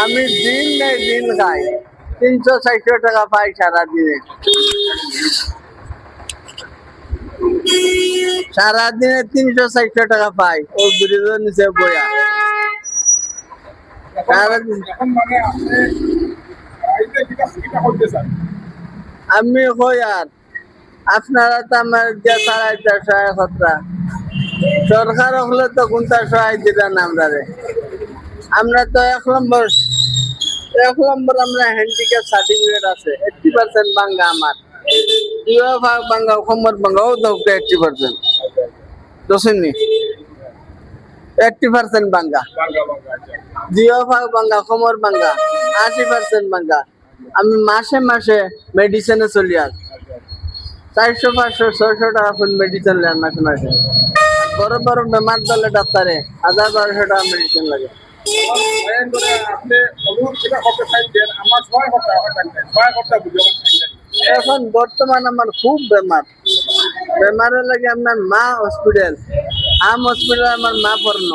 আমি দিন নেই দিন খাই, 360 টাকা পাই সারাদিনে। সারাদিনে 360 টাকা পাই ও ব্রিজের নিচে বইয়া। সারাদিন আমি কই আর আপনারা তো আমার যে চালাইতে সহায় কথা, সরকার হলে তো কোনটা সহায় দিবেন আমরা রে। আমরা তো 1 নম্বর আমরা হ্যান্ডিক্যাপ সার্টিফিকেট আছে 80% বাঙ্গা আমার। ভাগ বাঙ্গা কোমর বাঙ্গাও দাও 80%, দোষেনি 80% বাঙ্গা, ভাগ বাঙ্গা কোমর বাঙ্গা 80% বাঙ্গা। আমি মাসে মাসে মেডিসিনে চলি আর 400 500 600 টাকা ফুল মেডিসিন নেন মাসে মাসে। বড় বড় বেমার দলে ডাক্তারে 1000 1200 টাকা মেডিসিন লাগে। এখন বর্তমান আমার খুব বেমারে লাগে আপনার মা হসপিটাল, হসপিটাল আমার মা পড়ন,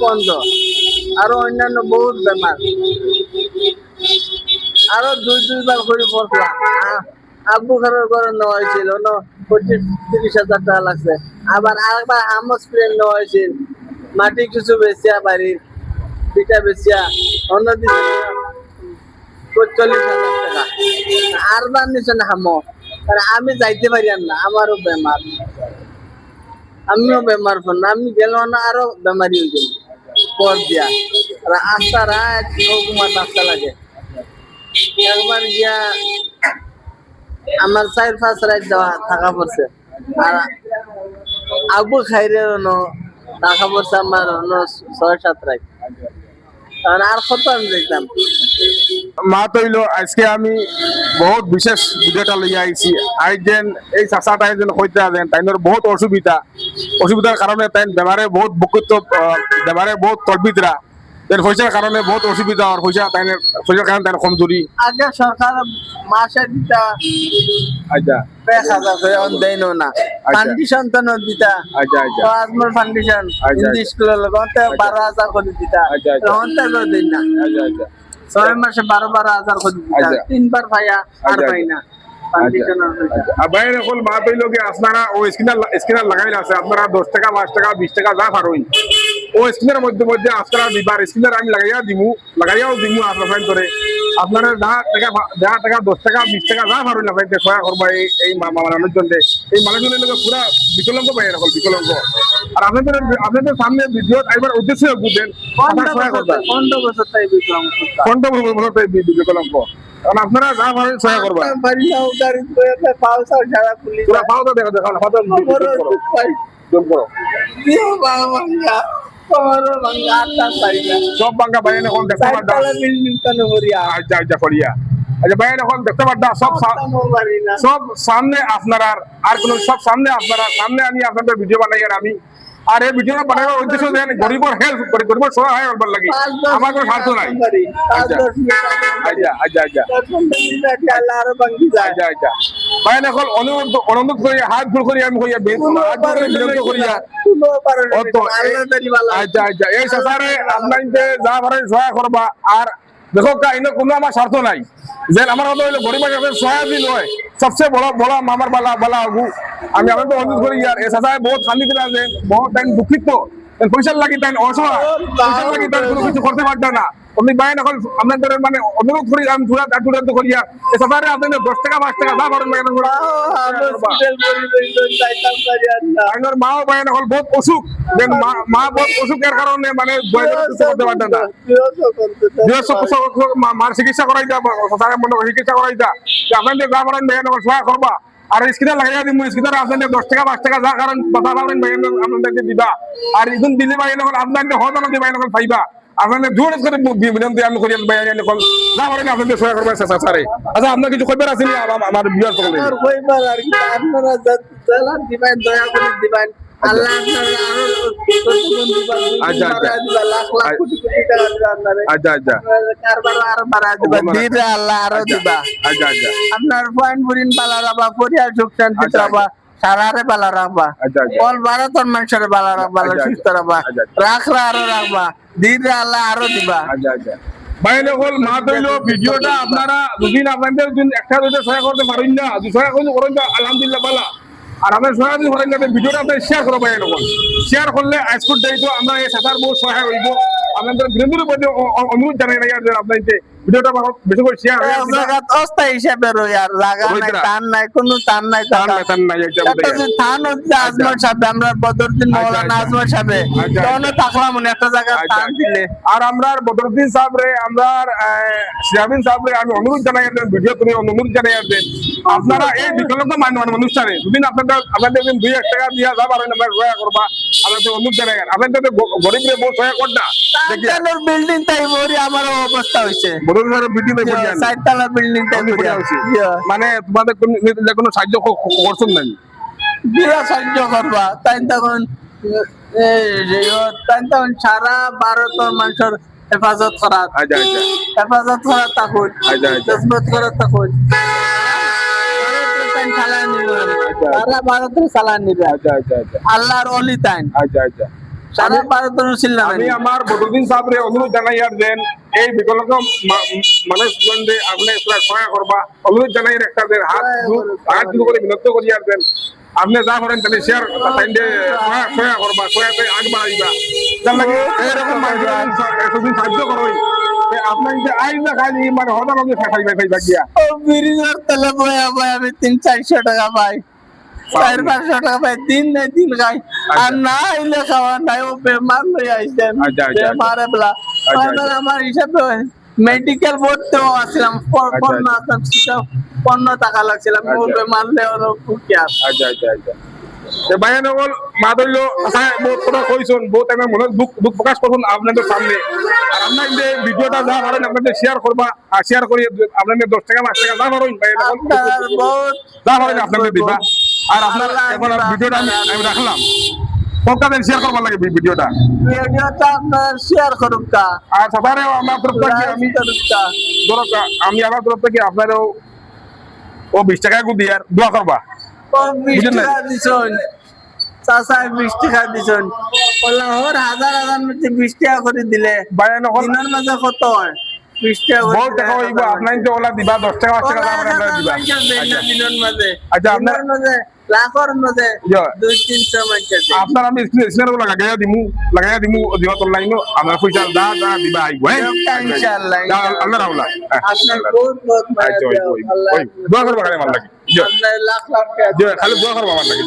বন্ধ, আরো অন্যান্য বহুত বেমার। আরো 2-2 বার করে পড়লাম। আব্বু খারাপ করে নেওয়া হয়েছিল 25-30 হাজার টাকা লাগছে। আবার আরেকবার হসপিটাল নেওয়া হয়েছিল, মাটি কিছু বেচিয়া বাড়ির পিঠা বেচিয়া অন্য দিকে 40,000 টাকা। আর বার নিচে না হামো, আমি যাইতে পারি না, আমারও বেমার, আমিও বেমার ফোন, আমি গেল না আরো বেমারি হয়ে গেল পর দিয়া। আস্তা রাত ঘুমার রাস্তা লাগে। একবার গিয়া আমার 4-5 রাত যাওয়া থাকা পড়ছে। আর আবু খাইরে টাকা পড়ছে আমার 6-7 রাত। আর কত আমি দেখতাম। মা তৈল আজকে আমি বহুত বিশেষ ভিডিওটা লইয়া আইছি। আইজেন এই চাচাটা যেন হইতে আছেন তাইনের বহুত অসুবিধার কারণে তাই বেমারে বহুত বুকুত, বেমারে বহুত তলবিদরা পয়সার কারণে বহুত অসুবিধা, আর পয়সার কারণে তাই কমজোরি। আগে সরকার মাসে দিতা আচ্ছা 1,000 করে দেয় না, ফান্ডিশন তো দিতা। আচ্ছা আচ্ছা আজমল ফান্ডিশন ইংলিশ স্কুলের লগতে 12,000 করে দিতা, তখন তো দেয় না। আচ্ছা আচ্ছা 6 মাসে 12,000 করে দিতা, 3 বার পাইয়া আর পাই না ফান্ডিশন। আবার এখন মা তৈল কি আপনারা ও স্ক্যানার লাগাইলে আছে, আপনারা 10 টাকা 5 টাকা 20 টাকা যা পারোই ও স্ক্যানের মধ্যে মধ্যে আপনারা দিবার স্ক্যানার আমি লাগাইয়াও দিমু আপনার ফাইন করে আপনারা 10 টাকা 10 টাকা 20 টাকা যা পারোই না ফাইন সহায় করবা এই মানুষজন। এই মানুষজনের লোক পুরা বিকলঙ্গ পাই এখন বিকলঙ্গ। আর আপনাদের সামনে ভিডিও একবার উদ্দেশ্য বুঝেন সহায় করবা 15 বছর তাই বিকলঙ্গ, 15 বছর বিকলঙ্গ। কারণ আপনারা যা পারেন সহায় করবা। বাড়ি নাও গাড়ি করে পাউসা সারা পুলিশ পুরা পাওয়া দেখো জোর করো দিও বাংলা তোমারও বাংলা আটা পাই না। সব বাঙ্গা বাইরে এখন দেখতে পারদা। বিল্ডিং কানে হরিয়া আচ্ছা আচ্ছা করিয়া আচ্ছা বাইরে এখন দেখতে পারদা সব সামনে আপনারা আর কোন সব সামনে আপনারা সামনে আমি আপনাদের ভিডিও বানাই। আর আমি আর এই ভিডিওটা বানাবার উদ্দেশ্য দেন গরিবর হেল্প করে, গরিবর সহায় করবার লাগে, আমার কোনো স্বার্থ নাই। আচ্ছা আচ্ছা আচ্ছা আচ্ছা আচ্ছা আচ্ছা বাইরে এখন অনুরোধ করি, হাত জোর করি আমি করিয়া বিরক্ত করিয়া। আচ্ছা আচ্ছা এই সাসারে আপনাকে যা পারেন সহায় করবা। আর দেখো এনে কোনো আমার স্বার্থ নাই, যে আমার কথা হইলো গরিবের কাছে সহায় দিল হয় সবচেয়ে বড় আমার বালা হবু। আমি আপনাদের অনুরোধ করি আর এ সাসায় বহুত শান্তিতে আছেন, বহুত টাইম দুঃখিত, পয়সার লাগি তাই অসহায়, পয়সার লাগি তাই কোনো কিছু করতে পারতো না। আপনি বাইরে এখন আপনাদের মানে অনুরোধ করি আমি চূড়ান্ত করিয়া এ সাসারে আপনাদের 10 টাকা 5 টাকা যা পারেন আমার মাও বাইরে এখন বহুত অসুখ, মা বহুত অসুখের কারণে মানে করতে পারতেন না। মার চিকিৎসা করাই যা চিকিৎসা করাই যা আপনাদের যা পারেন বাইরে সহায় করবা। আর স্ক্রিনার লাগাইয়া দিব, স্ক্রিনার আপনাদের 10 টাকা 5 টাকা যা কারণ কথা পাবেন ভাই আপনাদেরকে দিবা। আর এখন দিলে ভাই এখন আপনাদের হতো না ভাই এখন পাইবা। আপনাদের জোর করে বিনন্তি আমি করি ভাই এখন যা পারেন আপনাদের সহায় করবেন স্যার। আচ্ছা আপনার কিছু কইবার আছে আমার বিয়ার সকলে কইবার আর কি আপনারা জালান দিবেন, দয়া করে দিবেন। আল্লাহ আপনারা আরো দিবা, আচ্ছা আচ্ছা লাখ লাখ কোটি কোটি টাকা দিবা আপনারা। আচ্ছা আচ্ছা কারবার আরো বাড়া দিবা, দিলে আল্লাহ আরো দিবা। আচ্ছা আচ্ছা আপনার পয়েন্ট বুরিন পালা রাখবা, পরিবার সুখ শান্তি রাখবা, সারারে পালা রাখবা, আচ্ছা আচ্ছা অল ভারতের মানুষের পালা রাখবা, সুস্থ রাখবা, রাখরা আরো রাখবা। দিলে আল্লাহ আরো দিবা। আচ্ছা আচ্ছা বাইরে হল মা তৈল ভিডিওটা আপনারা দুদিন আপনাদের দিন একটা দুটো সহায় করতে পারেন না, যদি সহায় করতে করেন তো আলহামদুলিল্লাহ বালা। আর আপনার সহায় যদি করেন না ভিডিওটা আপনি শেয়ার করো বাইরে হল শেয়ার করলে আজকুট দায়িত্ব আমরা এই সাঁতার বহু সহায় হইব। আপনাদের বিনোদনের প্রতি অনুরোধ জানাই না যে আপনাদের ভিডিওটা বেশি করে শেয়ার অস্থায়ী হিসাবে রই আর লাগা নাই টান নাই কোনো টান নাই থান হচ্ছে আজমল সাহেব আমরা বদরুদ্দিন মৌলানা আজমল সাহেব তখন থাকলাম একটা জায়গায় টান দিলে। আর আমরা বদরুদ্দিন সাহেব রে আমরা সিরাবিন সাহেব রে আমি অনুরোধ জানাই ভিডিও করে অনুরোধ জানাই আপনারা এই বিকল্প অনুষ্ঠানে দুদিন আপনাদের দিন 2-1 টাকা দিয়া যা পারেন আমরা সহায় করবা। আপনাদের অনুরোধ জানাই আপনাদের গরিব রে বহু সহায় কর না বিল্ডিং তাই মরি আমার অবস্থা হয়েছে চারতলা বিল্ডিং তাই মানে তোমাদের কোনো সাহায্য করছেন নাই বিয়া সাহায্য করবা তাই তখন সারা ভারতের মানুষের হেফাজত করা হেফাজত করা থাকুন হেফাজত করা থাকুন সারা ভারতের চালান নিবে আল্লাহর অলি তাই সারা ভারতের ছিল আমি আমার বদরুদ্দিন সাহেব রে অনুরোধ জানাই আর দেন এই বিকল্প মানুষ জনদের আপনি সহায় করবা অনুরোধ জানাই একটা দেন হাত দুটো করে বিনতি করি আর দেন আপনি যা করেন তাহলে শেয়ার সহায় করবা সহায়তে আগ বাড়াইবা তার লাগে এরকম এতদিন সাহায্য করো আপনার যে আইন না খাই মানে হদা লগে খাইবা গিয়া ব্রিজের তেলে বয়া বয়া আমি 300-400 টাকা পাই 400-500 টাকা পাই দিন নাই দিন খাই আর না এলে খাওয়া নাই ও বেমার লই আইছেন বেমারে বলা আমার হিসাবে মেডিকেল বোর্ড তো আসলাম 15 টাকা লাগছিলাম ও বেমার লেওয়ার কুকিয়া। আচ্ছা আচ্ছা আচ্ছা বাইরে হল মা ধরল বহুত কথা কইছেন বহুত আমি মনে দুঃখ প্রকাশ করুন আপনাদের সামনে। আর আপনার যে ভিডিওটা যা পারেন আপনাদের শেয়ার করবা আর শেয়ার করি আপনাদের 10 টাকা 5 টাকা যা পারেন যা পারেন আপনাদের দিবা। আর আপনার এখন ভিডিওটা আমি রাখলাম কতদিন শেয়ার করবার লাগে ভিডিওটা আপনার শেয়ার করুকা আর সবারে আমার তরফ থেকে আমি আমার তরফ থেকে আপনারও ও 20 টাকা দিয়ে দোয়া করবা 20 টাকা দিছন চাচা 20 টাকা দিছন বললাম ওর হাজার মধ্যে 20 টাকা করে দিলে দিনের মাঝে কত হয় 20 টাকা বহুত টাকা হইব আপনার যে ওলা দিবা 10 টাকা 5 টাকা আমরা দিবা দিনের মাঝে আচ্ছা আপনার মাঝে লাখর মাঝে 200-300 মাইকে আপনার আমি স্ক্রিনার লাগাইয়া দিমু দিওত অনলাইন আপনার পয়সা দা দিবা আইব ইনশাআল্লাহ আল্লাহ রাউলা আপনার বহুত বহুত দোয়া করবা খালি আমার লাগে আল্লাহ লাখ লাখ খালি দোয়া করবা আমার লাগে